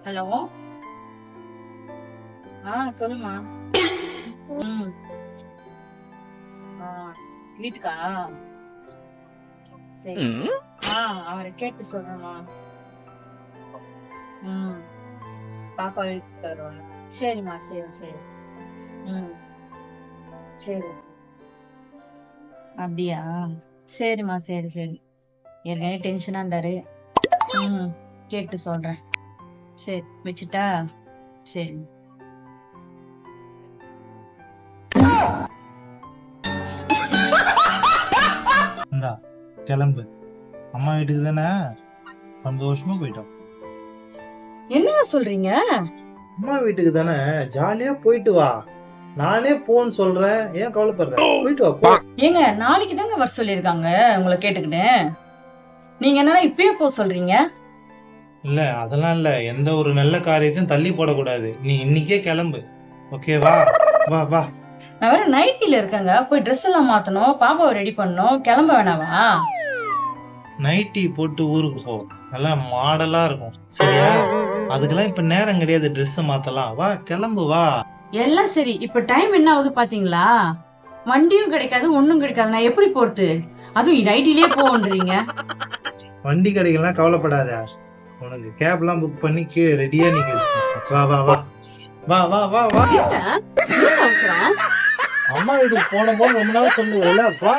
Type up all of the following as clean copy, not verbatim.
Hello. சொல்லுமா. ம். வீட்டுக்கா? சரி. அவரை கேட்டு சொல்றேம்மா. பாப்பா வீட்டுக்கு வருவாங்க. சரிம்மா, சரி சரி. ம் சரி. அப்படியா? சரிம்மா, சரி சரி. ஏற்கனவே டென்ஷனா இருந்தாரு. கேட்டு சொல்றேன். சரி வச்சுட்டா. சரி. இந்தா கிளம்பு. அம்மா வீட்டுக்கு தானே, சந்தோஷமா போயிட்டோம். என்னங்க சொல்றீங்க? அம்மா வீட்டுக்கு தானே, ஜாலியா போயிட்டு வா. நானே போன்னு சொல்றேன், ஏன் கவலைப்படுற? போயிட்டு வா போ. ஏங்க நாளைக்கு தாங்க வர சொல்லியிருக்காங்க உங்களை கேட்டுக்கிட்டு. நீங்க என்னன்னா இப்பயே போக சொல்றீங்க? இல்ல அதெல்லாம் இல்ல, எந்த ஒரு நல்ல காரியத்தையும் தள்ளி போடக்கூடாது. நீ இன்னைக்கே கிளம்பு, ஓகேவா? வா வா. நான் வேற நைட்டில இருக்கேங்க. போய் ட்ரெஸ் எல்லாம் மாத்தணும், பாப்பாவை ரெடி பண்ணணும். கிளம்ப வேணாவா? நைட்டி போட்டு ஊருக்கு போ, நல்லா மாடலா இருக்கும், சரியா? அதுக்கெல்லாம் இப்ப நேரம் கிடையாது, ட்ரெஸ் மாத்தலாம். வா கிளம்பு வா. எல்லாம் சரி. இப்ப டைம் என்ன ஆகுது பாத்தீங்களா? வண்டியும் கிடைக்காது, ஒண்ணும் கிடைக்காது. நான் எப்படி போறது? அதுவும் நைட்டிலேயே போன்றீங்க. வண்டி கிடைக்கலாம் கவலைப்படாத, உனக்கு கேப்லாம் புக் பண்ணி கீழே ரெடியா நிக்குது. வா வா வா வா வா வா வா. அவசரம். அம்மா வீட்டுக்கு போன போது ரொம்ப நாள் சொல்லுவல. வா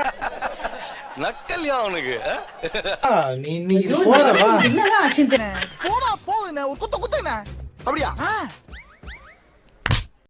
நக்கல்யா அவனுக்கு. நீ போற வா. என்னதான் ஆச்சு? போனா போகுதுண்ணே, ஒரு குத்துண்ணே. அப்படியா?